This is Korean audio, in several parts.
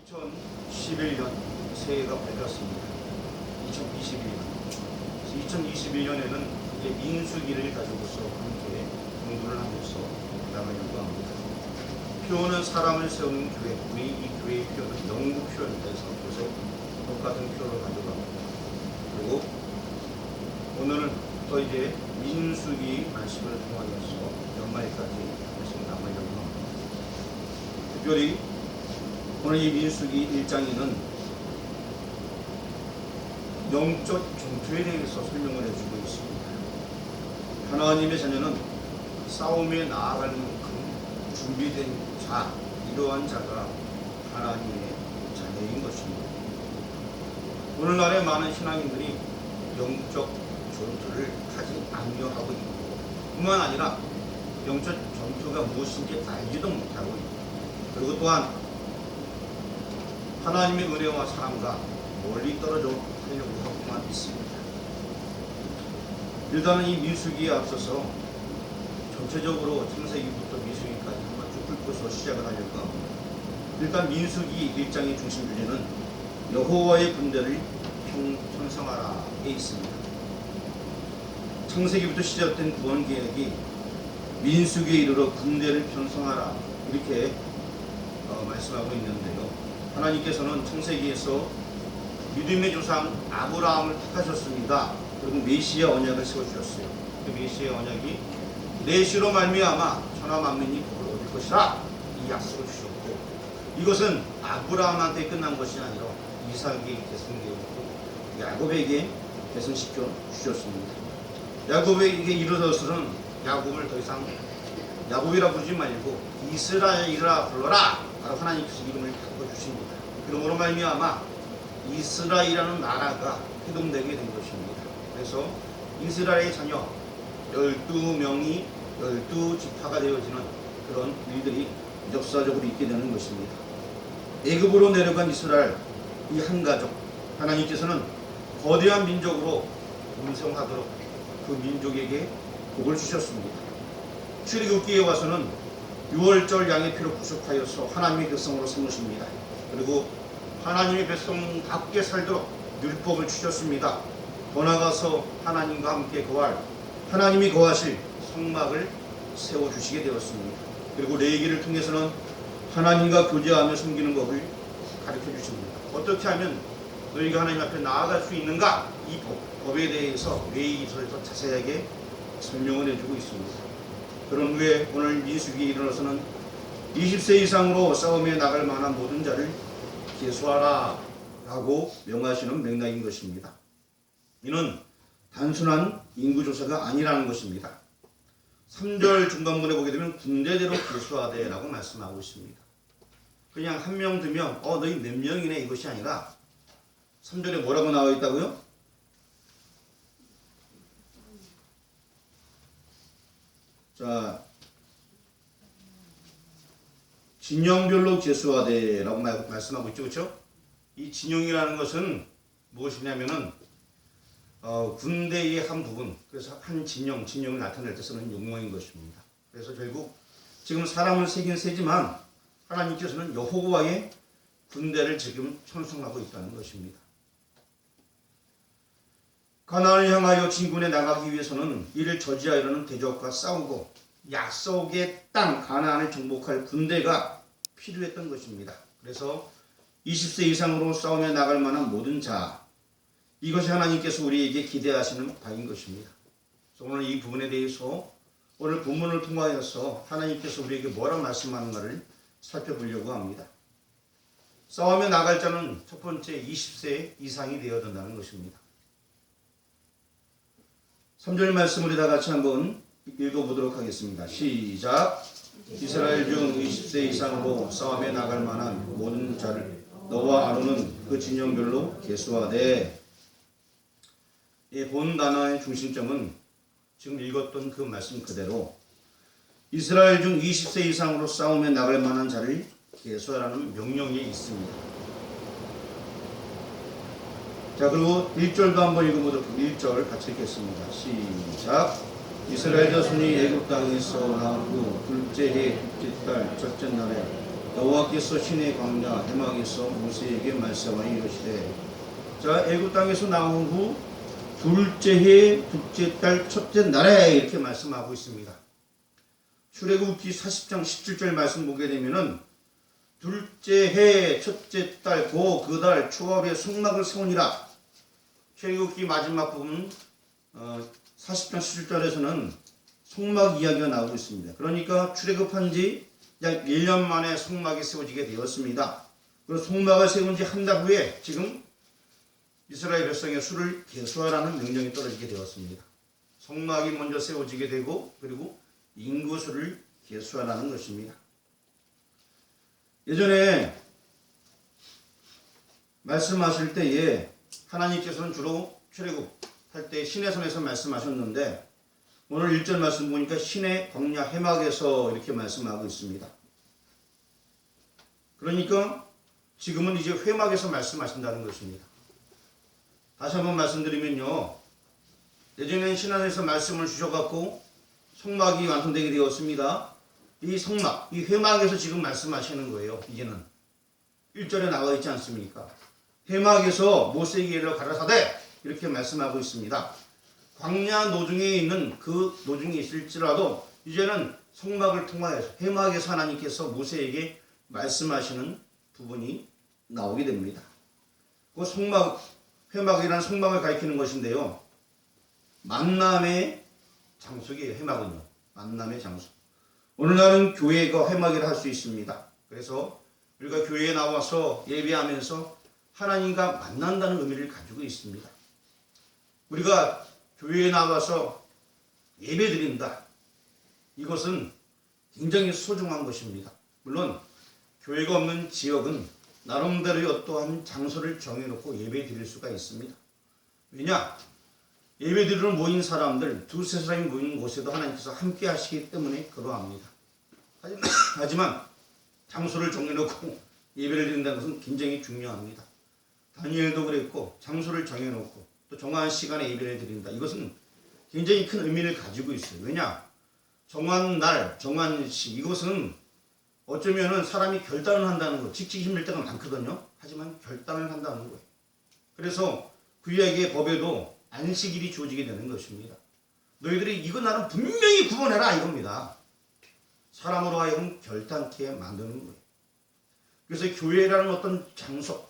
2011년 새해가 밝았습니다. 2021년에는 이제 민수기를 가지고서 함께 공부를 하면서 나가려고 합니다. 표어는 사람을 세우는 교회, 우리 이 교회의 표어는 영구 표현입니다. 그래서 똑같은 표어를 가져갑니다. 그리고 오늘은 또 이제 민수기 말씀을 통하여서 연말까지 말씀 나가려고 합니다. 특별히 오늘 이 민수기 1장에는 영적 전투에 대해서 설명을 해주고 있습니다. 하나님의 자녀는 싸움에 나아갈 만큼 준비된 자, 이러한 자가 하나님의 자녀인 것입니다. 오늘날의 많은 신앙인들이 영적 전투를 하지 않으려하고 있고, 뿐만 아니라 영적 전투가 무엇인지 알지도 못하고 있고, 그리고 또한 하나님의 은혜와 사랑과 멀리 떨어져 하려고 하고만 있습니다. 일단은 이 민수기에 앞서서 전체적으로 창세기부터 민수기까지 한번 쭉 훑고서 시작을 하려고 합니다. 일단 민수기 1장의 중심 주제는 여호와의 군대를 편성하라에 있습니다. 창세기부터 시작된 구원 계획이 민수기에 이르러 군대를 편성하라 이렇게 말씀하고 있는데요. 하나님께서는 창세기에서 믿음의 조상 아브라함을 택하셨습니다. 그리고 메시아 언약을 세워주셨어요. 그 메시아 언약이 내시로 말미암아 천하 만민이 복을 얻을 것이라 이 약속을 주셨고, 이것은 아브라함한테 끝난 것이 아니라 이삭에게 계승되었고 야곱에게 계승시켜 주셨습니다. 야곱에게 이르러서는 야곱을 더 이상 야곱이라 부르지 말고 이스라엘이라 불러라 라고 하나님께서 이름을 바꿔주십니다. 그러므로 말미암아 이스라엘이라는 나라가 회동되게 된 것입니다. 그래서 이스라엘의 자녀 12명이 12지파가 되어지는 그런 일들이 역사적으로 있게 되는 것입니다. 애굽으로 내려간 이스라엘 이 한 가족, 하나님께서는 거대한 민족으로 운성하도록 그 민족에게 복을 주셨습니다. 출애굽기에 와서는 6월절 양의 피로 구속하여서 하나님의 백성으로 삼으십니다. 그리고 하나님의 백성답게 살도록 율법을 주셨습니다. 더 나아가서 하나님과 함께 하나님이 거하실 성막을 세워주시게 되었습니다. 그리고 레위기를 통해서는 하나님과 교제하며 섬기는 법을 가르쳐 주십니다. 어떻게 하면 너희가 하나님 앞에 나아갈 수 있는가? 이 법에 대해서 레위기서에서 자세하게 설명을 해주고 있습니다. 그런 후에 오늘 민수기에 일어나서는 20세 이상으로 싸움에 나갈 만한 모든 자를 계수하라 라고 명하시는 맥락인 것입니다. 이는 단순한 인구조사가 아니라는 것입니다. 3절 중간부에 보게 되면 군대대로 계수하되 라고 말씀하고 있습니다. 그냥 한 명, 두 명, 너희 몇 명이네 이것이 아니라 3절에 뭐라고 나와 있다고요? 자, 진영별로 계수하되 라고 말씀하고 있죠. 그렇죠? 이 진영이라는 것은 무엇이냐면은 군대의 한 부분, 그래서 한 진영을 나타낼 때 쓰는 용어인 것입니다. 그래서 결국 지금 사람을 세긴 세지만 하나님께서는 여호와의 군대를 지금 편성하고 있다는 것입니다. 가나안을 향하여 진군에 나가기 위해서는 이를 저지하려는 대적과 싸우고 약속의 땅 가나안을 정복할 군대가 필요했던 것입니다. 그래서 20세 이상으로 싸움에 나갈 만한 모든 자, 이것이 하나님께서 우리에게 기대하시는 바인 것입니다. 그래서 오늘 이 부분에 대해서 오늘 본문을 통하여서 하나님께서 우리에게 뭐라 말씀하는가를 살펴보려고 합니다. 싸움에 나갈 자는 첫 번째 20세 이상이 되어야 된다는 것입니다. 3절 말씀을 다 같이 한번 읽어보도록 하겠습니다. 시작. 이스라엘 중 20세 이상으로 싸움에 나갈 만한 모든 자를 너와 아론은 그 진영별로 계수하되, 본 단어의 중심점은 지금 읽었던 그 말씀 그대로 이스라엘 중 20세 이상으로 싸움에 나갈 만한 자를 계수하라는 명령이 있습니다. 자, 그리고 1절도 한번 읽어보도록 1절 같이 읽겠습니다. 시작. 이스라엘 자손이 애굽 땅에서 나오고 둘째 해 둘째 달 첫째 날에 여호와께서 시내 광야 해막에서 모세에게 말씀하여 이르시되 자 애굽 땅에서 나온 후 둘째 해 둘째 달 첫째 날에 이렇게 말씀하고 있습니다. 출애굽기 40장 17절 말씀 보게 되면은 둘째 해 첫째 달 그 달 초합에 성막을 세우니라. 출애굽기 마지막 부분 40장 17절에서는 성막 이야기가 나오고 있습니다. 그러니까 출애굽한 지 약 1년 만에 성막이 세워지게 되었습니다. 그리고 성막을 세운 지 한 달 후에 지금 이스라엘 백성의 수를 계수하라는 명령이 떨어지게 되었습니다. 성막이 먼저 세워지게 되고 그리고 인구수를 계수하라는 것입니다. 예전에 말씀하실 때에 하나님께서는 주로 출애굽할 때 시내산에서 말씀하셨는데 오늘 1절 말씀 보니까 시내 광야 해막에서 이렇게 말씀하고 있습니다. 그러니까 지금은 이제 회막에서 말씀하신다는 것입니다. 다시 한번 말씀드리면요. 예전에는 시내산에서 말씀을 주셔갖고 성막이 완성되게 되었습니다. 이 성막, 이 회막에서 지금 말씀하시는 거예요. 이제는 1절에 나와 있지 않습니까? 회막에서 모세에게 이르러 가라사대 이렇게 말씀하고 있습니다. 광야 노중에 있는 그 노중에 있을지라도 이제는 성막을 통하여서 회막에서 하나님께서 모세에게 말씀하시는 부분이 나오게 됩니다. 그 성막, 회막이라는 성막을 가리키는 것인데요. 만남의 장소이에요. 회막은요. 만남의 장소. 오늘날은 교회가 회막이라 할 수 있습니다. 그래서 우리가 교회에 나와서 예배하면서 하나님과 만난다는 의미를 가지고 있습니다. 우리가 교회에 나와서 예배드린다. 이것은 굉장히 소중한 것입니다. 물론 교회가 없는 지역은 나름대로의 어떠한 장소를 정해놓고 예배드릴 수가 있습니다. 왜냐? 예배드리러 모인 사람들, 두세 사람이 모인 곳에도 하나님께서 함께 하시기 때문에 그러합니다. 하지만 장소를 정해놓고 예배를 드린다는 것은 굉장히 중요합니다. 다니엘도 그랬고 장소를 정해놓고 또 정한 시간에 예배를 드린다. 이것은 굉장히 큰 의미를 가지고 있어요. 왜냐? 정한 날, 정한 시 이것은 어쩌면은 사람이 결단을 한다는 거, 직직 힘들 때가 많거든요. 하지만 결단을 한다는 거예요. 그래서 구약의 법에도 안식일이 주어지게 되는 것입니다. 너희들이 이거 나는 분명히 구원해라 이겁니다. 사람으로 하여금 결단케 만드는 거예요. 그래서 교회라는 어떤 장소,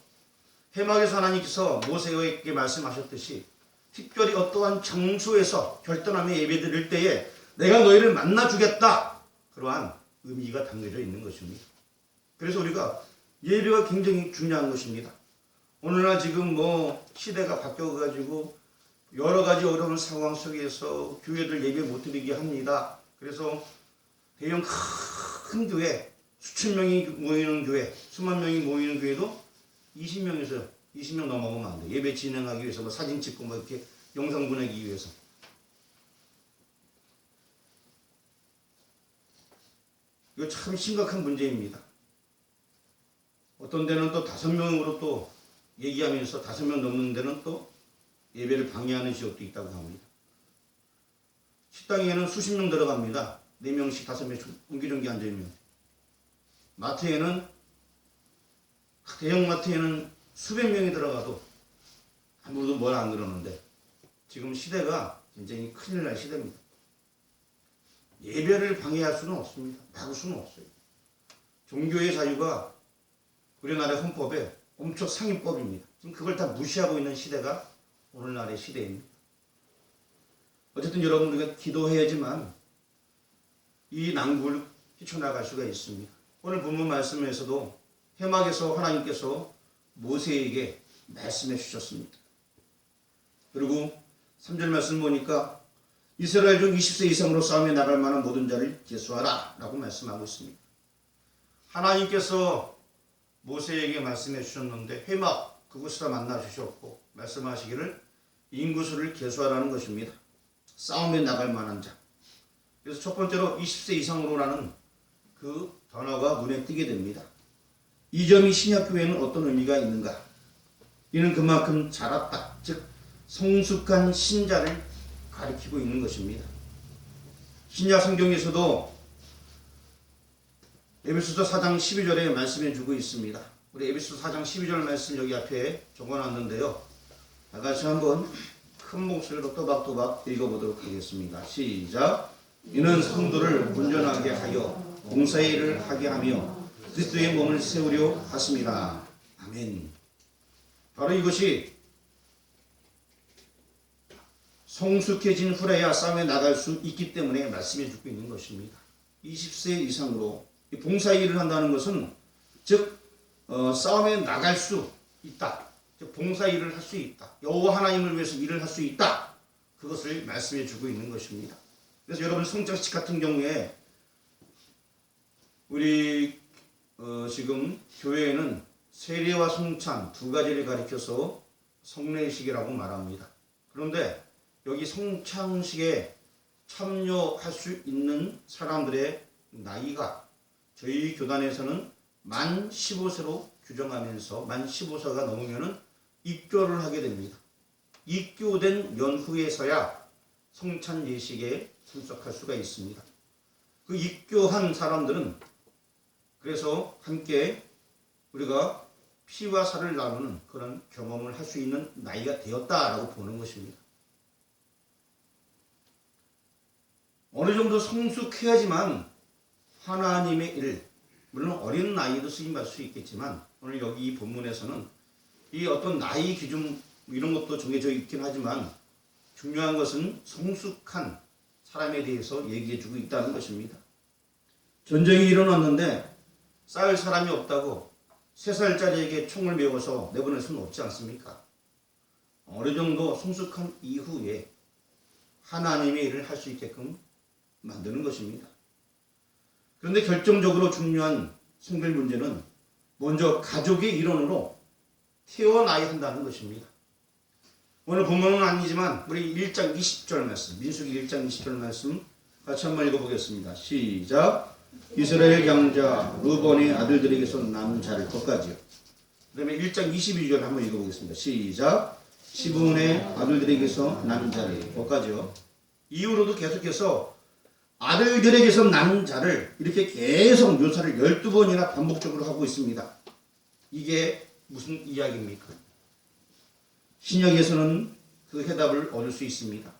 회막에서 하나님께서 모세에게 말씀하셨듯이 특별히 어떠한 장소에서 결단하며 예배드릴 때에 내가 너희를 만나주겠다. 그러한 의미가 담겨져 있는 것입니다. 그래서 우리가 예배가 굉장히 중요한 것입니다. 오늘날 지금 시대가 바뀌어가지고 여러 가지 어려운 상황 속에서 교회들 예배 못 드리게 합니다. 그래서 대형 큰 교회, 수천 명이 모이는 교회, 수만 명이 모이는 교회도 20명 넘어가면 안 돼. 예배 진행하기 위해서 사진 찍고 이렇게 영상 보내기 위해서. 이거 참 심각한 문제입니다. 어떤 데는 또 5명으로 또 얘기하면서 5명 넘는 데는 또 예배를 방해하는 지역도 있다고 합니다. 식당에는 수십 명 들어갑니다. 4명씩 5명씩 옹기종기 앉아있는. 마트에는 대형 마트에는 수백 명이 들어가도 아무도 뭘 안 그러는데 지금 시대가 굉장히 큰일 날 시대입니다. 예배를 방해할 수는 없습니다. 막을 수는 없어요. 종교의 자유가 우리나라의 헌법에 엄청 상위법입니다. 지금 그걸 다 무시하고 있는 시대가 오늘날의 시대입니다. 어쨌든 여러분 우리가 기도해야지만 이 난국을 헤쳐나갈 수가 있습니다. 오늘 본문 말씀에서도 회막에서 하나님께서 모세에게 말씀해 주셨습니다. 그리고 3절 말씀 보니까 이스라엘 중 20세 이상으로 싸움에 나갈 만한 모든 자를 계수하라 라고 말씀하고 있습니다. 하나님께서 모세에게 말씀해 주셨는데 회막 그곳에서 만나 주셨고 말씀하시기를 인구수를 계수하라는 것입니다. 싸움에 나갈 만한 자. 그래서 첫 번째로 20세 이상으로라는 그 단어가 눈에 띄게 됩니다. 이 점이 신약교회에는 어떤 의미가 있는가? 이는 그만큼 자랐다, 즉 성숙한 신자를 가리키고 있는 것입니다. 신약 성경에서도 에베소서 4장 12절에 말씀해 주고 있습니다. 우리 에베소서 4장 12절 말씀 여기 앞에 적어놨는데요. 다 같이 한번 큰 목소리로 또박또박 읽어보도록 하겠습니다. 시작. 이는 성도를 온전하게 하여 봉사의 일을 하게 하며 그리스도의 몸을 세우려 하십니다. 아멘. 바로 이것이 성숙해진 후라야 싸움에 나갈 수 있기 때문에 말씀해 주고 있는 것입니다. 20세 이상으로 봉사의 일을 한다는 것은 즉 싸움에 나갈 수 있다. 즉 봉사 일을 할 수 있다. 여호와 하나님을 위해서 일을 할 수 있다. 그것을 말씀해 주고 있는 것입니다. 그래서 여러분 성장식 같은 경우에 우리 지금 교회에는 세례와 성찬 두 가지를 가리켜서 성례식이라고 말합니다. 그런데 여기 성찬식에 참여할 수 있는 사람들의 나이가 저희 교단에서는 만 15세로 규정하면서 만 15세가 넘으면 입교를 하게 됩니다. 입교된 연후에서야 성찬 예식에 참석할 수가 있습니다. 그 입교한 사람들은 그래서 함께 우리가 피와 살을 나누는 그런 경험을 할 수 있는 나이가 되었다라고 보는 것입니다. 어느 정도 성숙해야지만 하나님의 일, 물론 어린 나이도 쓰임받을 수 있겠지만 오늘 여기 이 본문에서는 이 어떤 나이 기준 이런 것도 정해져 있긴 하지만 중요한 것은 성숙한 사람에 대해서 얘기해 주고 있다는 것입니다. 전쟁이 일어났는데 싸울 사람이 없다고 3살짜리에게 총을 메워서 내보낼 수는 없지 않습니까? 어느 정도 성숙한 이후에 하나님의 일을 할 수 있게끔 만드는 것입니다. 그런데 결정적으로 중요한 성별 문제는 먼저 가족의 일원으로 태어나야 한다는 것입니다. 오늘 본문은 아니지만 우리 1장 20절 말씀, 민수기 1장 20절 말씀 같이 한번 읽어보겠습니다. 시작. 이스라엘 장자 르본의 아들들에게서 난 자를 것까지요. 그 다음에 1장 22절 한번 읽어보겠습니다. 시작. 시므온의 아들들에게서 난 자를 것까지요. 이후로도 계속해서 아들들에게서 난 자를 이렇게 계속 묘사를 12번이나 반복적으로 하고 있습니다. 이게 무슨 이야기입니까? 신약에서는 그 해답을 얻을 수 있습니다.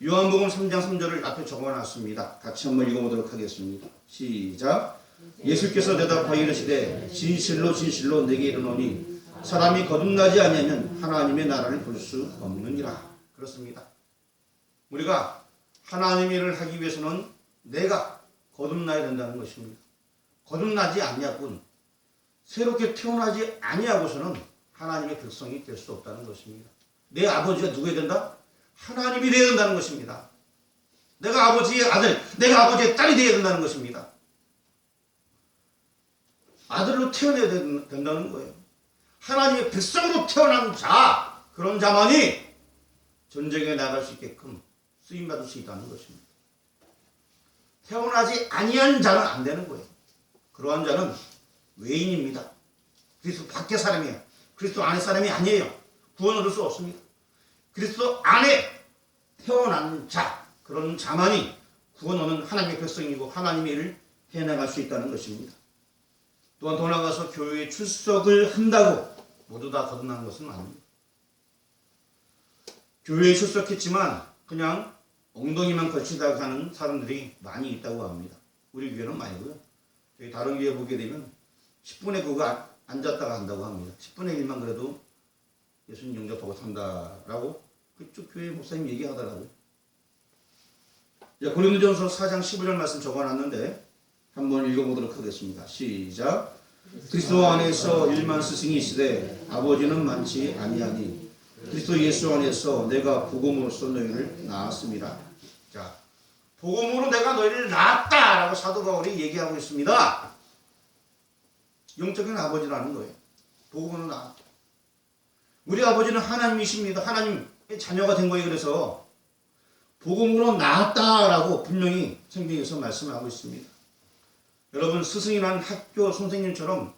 요한복음 3장 3절을 앞에 적어놨습니다. 같이 한번 읽어보도록 하겠습니다. 시작. 예수께서 대답하여 이르시되 진실로 진실로 내게 이르노니 사람이 거듭나지 아니하면 하나님의 나라를 볼 수 없느니라. 그렇습니다. 우리가 하나님의 일을 하기 위해서는 내가 거듭나야 된다는 것입니다. 거듭나지 아니하군 새롭게 태어나지 아니하고서는 하나님의 백성이 될 수 없다는 것입니다. 내 아버지가 누구야 된다? 하나님이 되어야 된다는 것입니다. 내가 아버지의 아들, 내가 아버지의 딸이 되어야 된다는 것입니다. 아들로 태어나야 된다는 거예요. 하나님의 백성으로 태어난 자, 그런 자만이 전쟁에 나갈 수 있게끔 쓰임받을 수 있다는 것입니다. 태어나지 아니한 자는 안 되는 거예요. 그러한 자는 외인입니다. 그리스도 밖의 사람이에요. 그리스도 안의 사람이 아니에요. 구원 얻을 수 없습니다. 그리스도 안에 태어난 자, 그런 자만이 구원 얻는 하나님의 백성이고 하나님의 일을 해나갈 수 있다는 것입니다. 또한 더 나아가서 교회에 출석을 한다고 모두 다 거듭난 것은 아닙니다. 교회에 출석했지만 그냥 엉덩이만 걸치다가 가는 사람들이 많이 있다고 합니다. 우리 교회는 말고요. 저희 다른 교회 보게 되면 10분의 9가 앉았다가 한다고 합니다. 10분의 1만 그래도 예수님 영접하고 산다라고 그쪽 교회 목사님 얘기하더라고요. 고린도전서 4장 15절 말씀 적어놨는데 한번 읽어보도록 하겠습니다. 시작. 그리스도 안에서 1만 스승이 있으되 아버지는 많지 아니하니 그리스도 예수 안에서 내가 복음으로써 너희를 낳았습니다. 자, 복음으로 내가 너희를 낳았다라고 사도 바울이 얘기하고 있습니다. 영적인 아버지라는 거예요. 복음으로 낳았다. 우리 아버지는 하나님이십니다. 하나님의 자녀가 된 거예요. 그래서 복음으로 낳았다라고 분명히 성경에서 말씀하고 있습니다. 여러분, 스승이란 학교 선생님처럼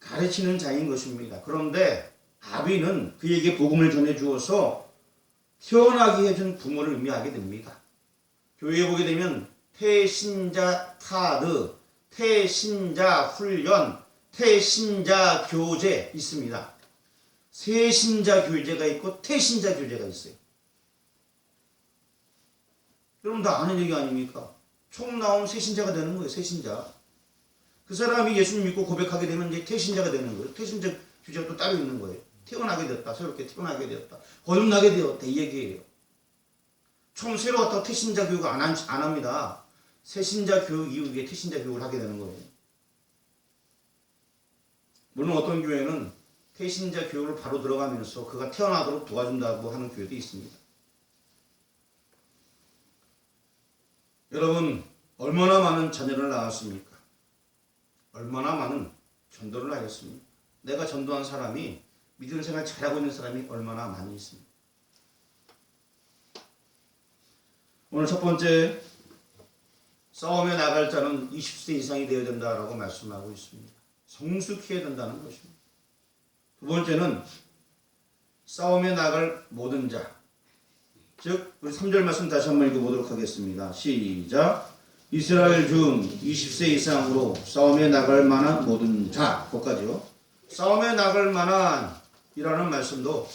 가르치는 자인 것입니다. 그런데 아비는 그에게 복음을 전해 주어서 태어나게 해준 부모를 의미하게 됩니다. 교회에 보게 되면 태신자 카드, 태신자 훈련, 태신자 교제 있습니다. 세신자 교제가 있고 태신자 교제가 있어요. 여러분 다 아는 얘기 아닙니까? 총 나오면 세신자가 되는 거예요. 세신자. 그 사람이 예수님 믿고 고백하게 되면 이제 태신자가 되는 거예요. 태신자 교제가 또 따로 있는 거예요. 태어나게 되었다. 새롭게 태어나게 되었다. 거듭나게 되었다. 이 얘기예요. 처음 새로 왔다고 태신자 교육을 안 합니다. 세신자 교육 이후에 태신자 교육을 하게 되는 거예요. 물론 어떤 교회는 태신자 교육을 바로 들어가면서 그가 태어나도록 도와준다고 하는 교회도 있습니다. 여러분 얼마나 많은 자녀를 낳았습니까? 얼마나 많은 전도를 하였습니까? 내가 전도한 사람이 믿음 생활 잘하고 있는 사람이 얼마나 많이 있습니까? 오늘 첫 번째 싸움에 나갈 자는 20세 이상이 되어야 된다라고 말씀하고 있습니다. 성숙해야 된다는 것입니다. 두 번째는 싸움에 나갈 모든 자, 즉 우리 3절 말씀 다시 한번 읽어보도록 하겠습니다. 시작. 이스라엘 중 20세 이상으로 싸움에 나갈 만한 모든 자, 거기까지요. 싸움에 나갈 만한 이라는 말씀도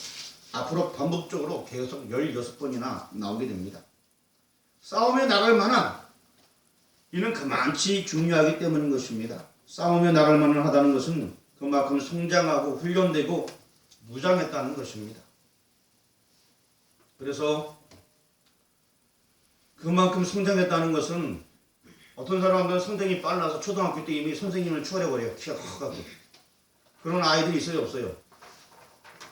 앞으로 반복적으로 계속 16번이나 나오게 됩니다. 싸움에 나갈 만한 이는 그만치 중요하기 때문인 것입니다. 싸움에 나갈 만한 하다는 것은 그만큼 성장하고 훈련되고 무장했다는 것입니다. 그래서 그만큼 성장했다는 것은 어떤 사람들은 성장이 빨라서 초등학교 때 이미 선생님을 추월해버려요. 키가 커가지고. 그런 아이들이 있어요, 없어요?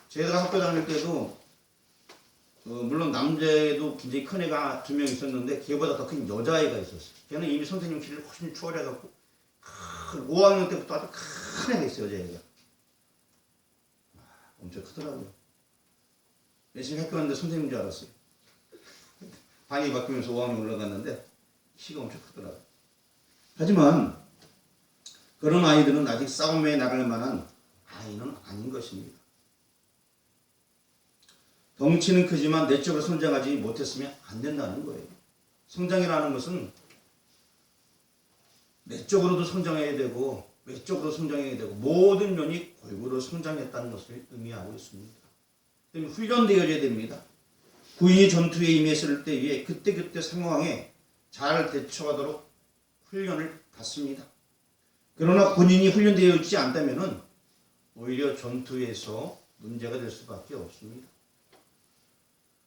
제가 학교 다닐 때도 물론 남자애도 굉장히 큰 애가 2명 있었는데 걔보다 더 큰 여자애가 있었어요. 걔는 이미 선생님 키를 훨씬 추월해갖고 5학년 때부터 아주 큰 애가 있어요, 여자애가. 엄청 크더라고요. 열심히 학교 갔는데 선생님인 줄 알았어요. 반이 바뀌면서 5학년 올라갔는데 키가 엄청 크더라고요. 하지만 그런 아이들은 아직 싸움에 나갈 만한 아이는 아닌 것입니다. 덩치는 크지만 내적으로 성장하지 못했으면 안 된다는 거예요. 성장이라는 것은 내적으로도 성장해야 되고 외적으로 성장해야 되고 모든 면이 골고루 성장했다는 것을 의미하고 있습니다. 훈련되어야 됩니다. 군인이 전투에 임했을 때에 그때그때 상황에 잘 대처하도록 훈련을 받습니다. 그러나 군인이 훈련되어 있지 않다면 오히려 전투에서 문제가 될 수밖에 없습니다.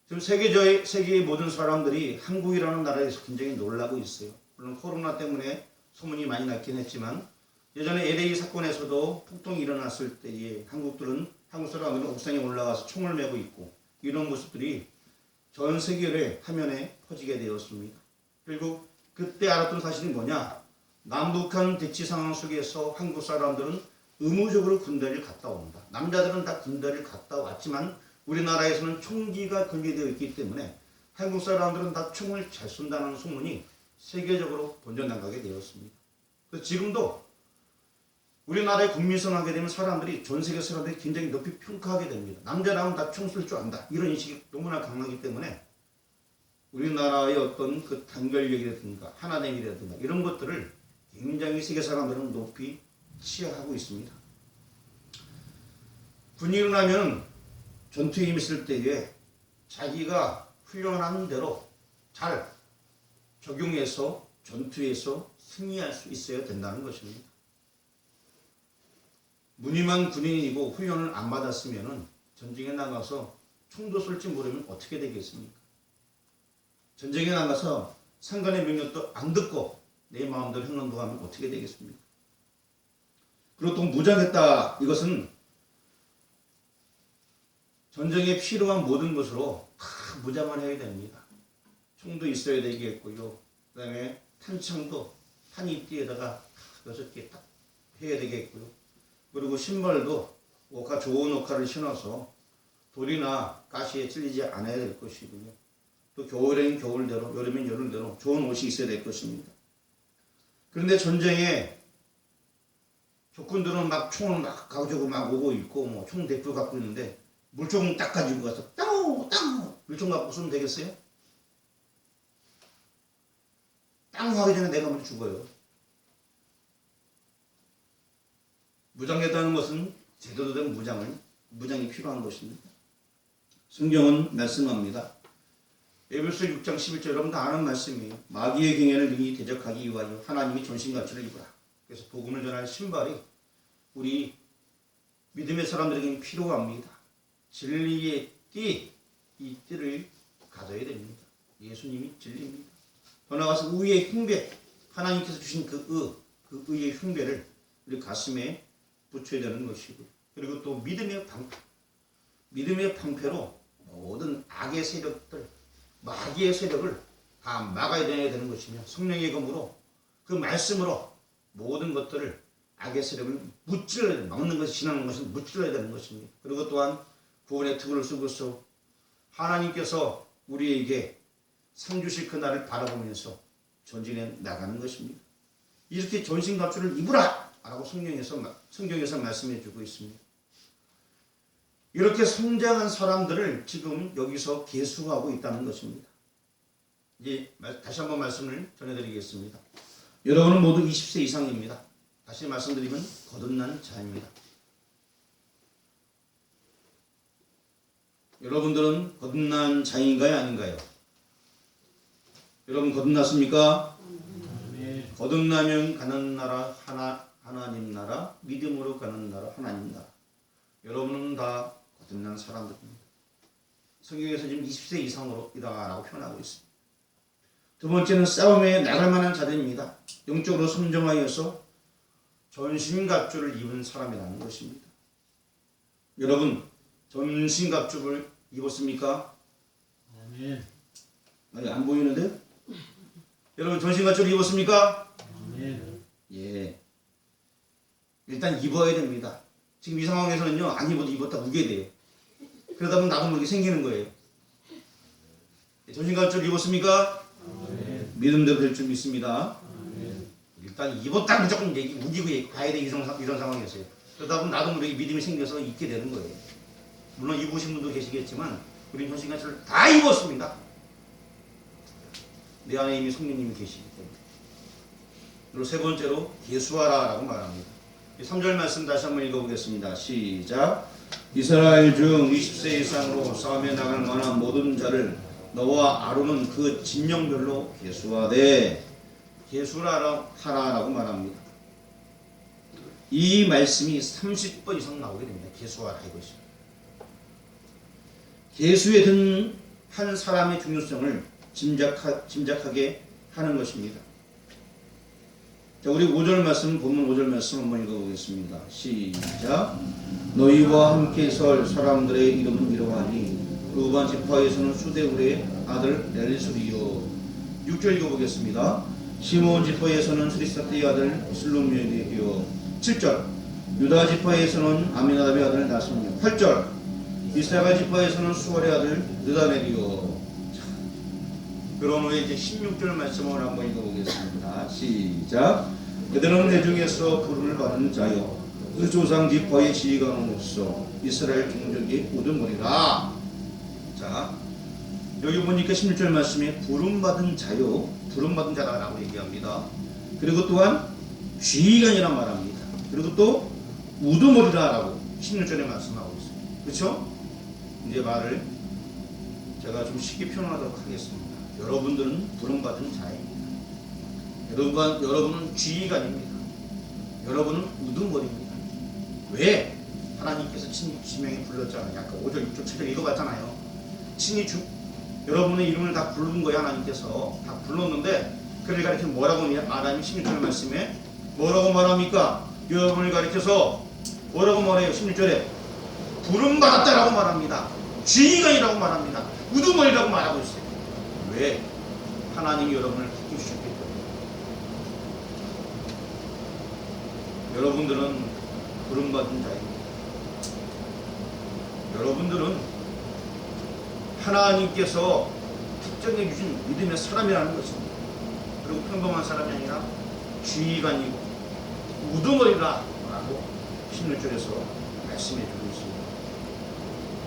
지금 세계의 모든 사람들이 한국이라는 나라에서 굉장히 놀라고 있어요. 물론 코로나 때문에 소문이 많이 났긴 했지만 예전에 LA 사건에서도 폭동이 일어났을 때에 한국 사람들은 옥상에 올라가서 총을 메고 있고 이런 모습들이 전 세계의 화면에 퍼지게 되었습니다. 결국 그때 알았던 사실이 뭐냐? 남북한 대치 상황 속에서 한국 사람들은 의무적으로 군대를 갔다 온다. 남자들은 다 군대를 갔다 왔지만 우리나라에서는 총기가 금지되어 있기 때문에 한국 사람들은 다 총을 잘 쏜다는 소문이 세계적으로 번져나가게 되었습니다. 그래서 지금도 우리나라에 국민선언하게 되면 사람들이 전 세계 사람들이 굉장히 높이 평가하게 됩니다. 남자라면 다 총 쏠 줄 안다. 이런 인식이 너무나 강하기 때문에 우리나라의 어떤 그 단결력이라든가 하나됨이라든가 이런 것들을 굉장히 세계 사람들은 높이 치하하고 있습니다. 군인을 하면 전투에 임했을 때에 자기가 훈련하는 대로 잘 적용해서 전투에서 승리할 수 있어야 된다는 것입니다. 무늬만 군인이고 훈련을 안 받았으면 전쟁에 나가서 총도 쏠지 모르면 어떻게 되겠습니까? 전쟁에 나가서 상관의 명령도 안 듣고 내 마음대로 행동하면 어떻게 되겠습니까? 그리고 또 무장했다. 이것은 전쟁에 필요한 모든 것으로 다 무장을 해야 됩니다. 총도 있어야 되겠고요. 그 다음에 탄창도 탄입뒤에다가 6개 딱 해야 되겠고요. 그리고 신발도 좋은 옷가를 신어서 돌이나 가시에 찔리지 않아야 될 것이고요. 또 겨울엔 겨울대로, 여름엔 여름대로 좋은 옷이 있어야 될 것입니다. 그런데 전쟁에 적군들은 막 총을 막 가지고 막 오고 있고 총 대표 갖고 있는데 물총 딱 가지고 가서 땅 물총 갖고 쏘면 되겠어요? 땅 하기 전에 내가 먼저 죽어요. 무장했다는 것은 제대로 된 무장이 필요한 것입니다. 성경은 말씀합니다. 에베소 6장 11절 여러분 다 아는 말씀이에요. 마귀의 경애를 능히 대적하기 위하여 하나님이 전신갑주를 입으라. 그래서 복음을 전할 신발이 우리 믿음의 사람들에게는 필요합니다. 진리의 띠, 이 띠를 가져야 됩니다. 예수님이 진리입니다. 더 나아가서 의의 흉배, 하나님께서 주신 그 의의 흉배를 우리 가슴에 붙여야 되는 것이고, 그리고 또 믿음의 방패, 믿음의 방패로 모든 악의 세력들, 마귀의 세력을 다 막아야 되는 것이며, 성령의 검으로 그 말씀으로 모든 것들을 악의 세력을 무찔러야 막는 것이 지나는 것은 무찔러야 되는 것입니다. 그리고 또한 구원의 투구를 쓰고서 하나님께서 우리에게 상 주실 그 날을 바라보면서 전진해 나가는 것입니다. 이렇게 전신갑주를 입으라! 라고 성경에서 말씀해 주고 있습니다. 이렇게 성장한 사람들을 지금 여기서 계수하고 있다는 것입니다. 이제 다시 한번 말씀을 전해드리겠습니다. 여러분은 모두 20세 이상입니다. 다시 말씀드리면 거듭난 자입니다. 여러분들은 거듭난 자인가요, 아닌가요? 여러분 거듭났습니까? 네. 거듭나면 가는 나라 하나님 나라, 믿음으로 가는 나라 하나님 나라. 여러분은 다 거듭난 사람들입니다. 성경에서 지금 20세 이상으로 이다라고 표현하고 있습니다. 두 번째는 싸움에 나갈 만한 자들입니다. 영적으로 선정하여서 전신갑주를 입은 사람이라는 것입니다. 여러분 전신갑주를 입었습니까? 아멘. 아니 안 보이는데? 여러분 전신갑주를 입었습니까? 아멘. 예. 일단 입어야 됩니다. 지금 이 상황에서는요, 안 입어도 입었다 우게 돼요. 그러다 보면 나도 모르게 생기는 거예요. 전신갑주를 입었습니까? 아멘. 믿음대로 될 줄 믿습니다. 아멘. 일단 입었다 무조건 우기고 가야 돼, 이런 상황이었어요. 그러다 보면 나도 모르게 믿음이 생겨서 입게 되는 거예요. 물론 입으신 분도 계시겠지만 우리는 전신갑주를 다 입었습니다. 내 안에 이미 성령님이 계시기 때문에. 그리고 세 번째로 계수하라 라고 말합니다. 3절 말씀 다시 한번 읽어보겠습니다. 시작. 이스라엘 중 20세 이상으로 싸움에 나갈 만한 모든 자를 너와 아론은 그 진영별로 계수하되, 계수하라고 말합니다. 이 말씀이 30번 이상 나오게 됩니다. 계수하라 이것이. 계수에 든 한 사람의 중요성을 짐작하게 하는 것입니다. 자, 우리 5절 말씀, 본문 5절 말씀 한번 읽어보겠습니다. 시작. 너희와 함께 설 사람들의 이름은 이러하니 루반 지파에서는 수데울의 아들 엘리술이요. 6절 읽어보겠습니다. 시몬 지파에서는 스리사트의 아들 슬로미엘이요. 7절. 유다 지파에서는 아미나답의 아들 나슨이요. 8절. 이스라엘 지파에서는 수월의 아들 느다넬이요. 그런 후에 이제 16절 말씀을 한번 읽어보겠습니다. 시작. 그들은 내 중에서 부름을 받은 자요, 그 조상 지파의 지휘관으로서 이스라엘 종족이 우두머리라. 자, 여기 보니까 16절 말씀에 부름받은 자요, 부름받은 자라고 얘기합니다. 그리고 또한 지휘관이라 말합니다. 그리고 또 우두머리라라고 16절에 말씀하고 있습니다. 그렇죠? 이제 말을 제가 좀 쉽게 표현하도록 하겠습니다. 여러분들은 부름받은 자입니다. 여러분은 지휘관입니다. 여러분은 우두머리입니다. 왜? 하나님께서 친히 지명에 불렀잖아요. 아까 5절, 6절, 7절 읽어봤잖아요. 친히 여러분의 이름을 다 부른 거예요. 하나님께서 다 불렀는데, 그를 가리켜 뭐라고 말하면 16절 말씀에 뭐라고 말합니까? 여러분을 가리켜서 뭐라고 말해요? 16절에 부름받았다라고 말합니다. 지휘관이라고 말합니다. 우두머리라고 말하고 있어요. 왜? 하나님이 여러분을 바꾸셨기 때문에. 여러분들은 부름받은 자입니다. 여러분들은 하나님께서 특정해 주신 믿음의 사람이라는 것입니다. 그리고 평범한 사람이 아니라 지휘관이고 우두머리라고 16절에서 말씀해 주고 있습니다.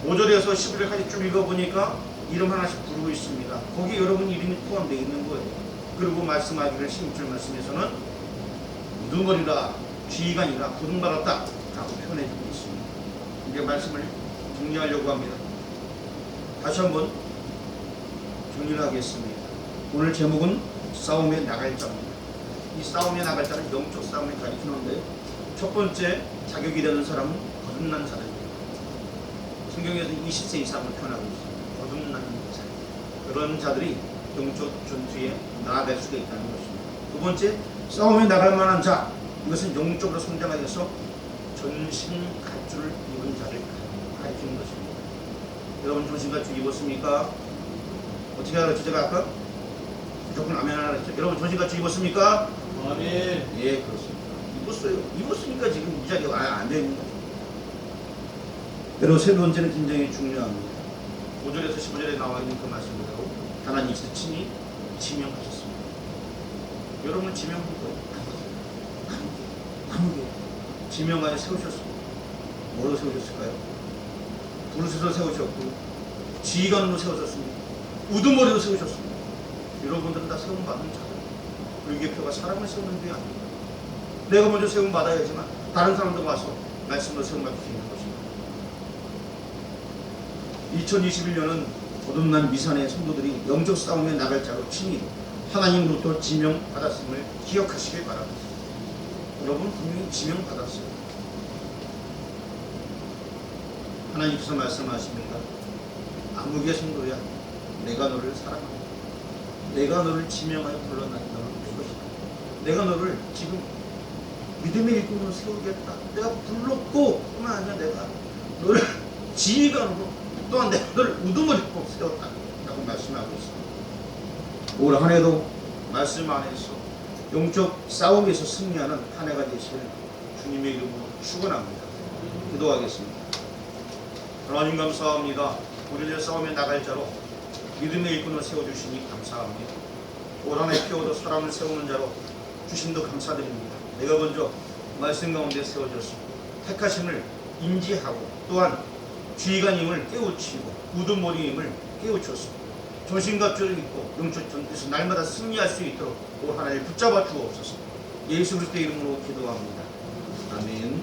5절에서 11절까지 쭉 읽어보니까 이름 하나씩 부르고 있습니다. 거기에 여러분 이름이 포함되어 있는 거예요. 그리고 말씀하기를 16절 말씀에서는 우두머리라, 지휘관이라 부름받았다 라고 표현해 주고 있습니다. 이제 말씀을 정리하려고 합니다. 다시 한번 정리를 하겠습니다. 오늘 제목은 싸움에 나갈 자입니다. 이 싸움에 나갈 자는 영적 싸움을 가리키는데 첫 번째 자격이 되는 사람은 거듭난 자들입니다. 성경에서 20세 이상을 표현하고 있습니다. 거듭난 자. 그런 자들이 영적 전투에 나아갈 수가 있다는 것입니다. 두 번째, 싸움에 나갈 만한 자. 이것은 영적으로 성장하기 위해서 전신 갑주를 입은 자를 가리키는 것입니다. 여러분 전신갑주 입었습니까? 어떻게 알았죠? 제가 아까 무조건 아멘 하라 그랬죠? 여러분 전신갑주 입었습니까? 아멘. 예, 그렇습니다. 입었어요. 입었으니까 지금 이 자리가 안 되는 거죠. 그리고 세 번째는 굉장히 중요합니다. 5절에서 15절에 나와 있는 그 말씀대로 하나님께서 친히 지명하셨습니다. 여러분 지명하고 함께 지명하여 세우셨습니다. 뭐로 세우셨을까요? 부르셔서 세우셨고 지휘관으로 세우셨습니다. 우두머리로 세우셨습니다. 여러분들은 다 세움받은 자들. 불교표가 사람을 세우는 게 아닙니다. 내가 먼저 세움받아야지만 다른 사람도 와서 말씀으로 세움받을 수 있는 것입니다. 2021년은 거듭난 미산의 성도들이 영적 싸움에 나갈 자로 친히 하나님으로부터 지명받았음을 기억하시길 바랍니다. 여러분 분명히 지명받았어요. 하나님께서 말씀하십니다. 암흑의 성도야, 내가 너를 사랑한다. 내가 너를 지명하여 불러나니 너는 내 것이다. 내가 너를 지금 믿음의 일꾼으로 세우겠다. 내가 불렀고 뿐만 아니라 내가 너를 지휘관으로 또한 내가 너를 우두머리로 세웠다. 라고 말씀하고 있습니다. 올 한 해도 말씀 안에서 영적 싸움에서 승리하는 한 해가 되시길 주님의 이름으로 축원합니다. 기도하겠습니다. 하나님 감사합니다. 우리를 싸움에 나갈 자로 믿음의 일꾼을 세워주시니 감사합니다. 올 한 해 피워도 사람을 세우는 자로 주심도 감사드립니다. 내가 먼저 말씀 가운데 세워졌습니다. 택하심을 인지하고 또한 지휘관임을 깨우치고 우두머리임을 깨우쳤습니다. 전신갑주를 입고 영적 전투에서 날마다 승리할 수 있도록 올 한 해를 붙잡아 주옵소서. 예수 그리스도의 이름으로 기도합니다. 아멘.